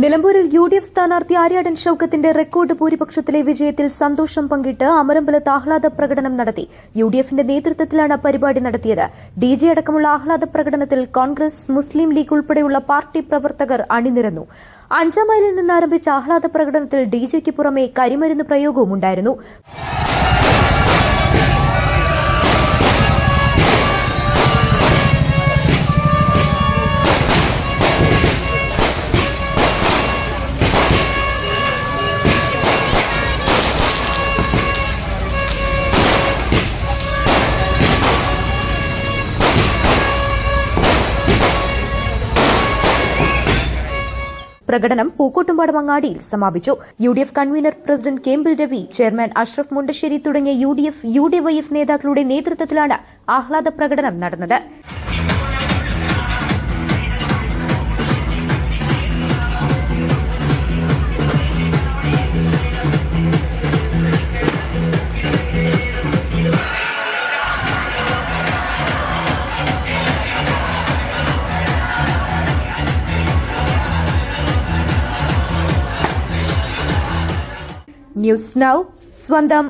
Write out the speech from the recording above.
നിലമ്പൂരിൽ യുഡിഎഫ് സ്ഥാനാർത്ഥി ആര്യാടൻ ഷൌക്കത്തിന്റെ റെക്കോർഡ് ഭൂരിപക്ഷത്തിലെ വിജയത്തിൽ സന്തോഷം പങ്കിട്ട് അമരമ്പലത്ത് ആഹ്ലാദ പ്രകടനം നടത്തി. യുഡിഎഫിന്റെ നേതൃത്വത്തിലാണ് പരിപാടി നടത്തിയത്. ഡിജെ അടക്കമുള്ള ആഹ്ലാദ പ്രകടനത്തിൽ കോൺഗ്രസ്, മുസ്ലിം ലീഗ് ഉൾപ്പെടെയുള്ള പാർട്ടി പ്രവർത്തകർ അണിനിരന്നു. 5 മൈലിൽ നിന്ന് ആരംഭിച്ച ആഹ്ലാദ പ്രകടനത്തിൽ ഡിജെയ്ക്ക് പുറമെ കരിമരുന്ന് പ്രയോഗവും ഉണ്ടായിരുന്നു. പ്രകടനം പൂക്കോട്ടുംപാടം അങ്ങാടിയിൽ സമാപിച്ചു. UDF convener president Kempil Ravi, chairman Ashraf Mundassery തുടങ്ങിയ യുഡിഎഫ്, യുഡിവൈഎഫ് നേതാക്കളുടെ നേതൃത്വത്തിലാണ് ആഹ്ലാദ പ്രകടനം നടന്നത്. ന്യൂസ് നൗ സ്വന്തം.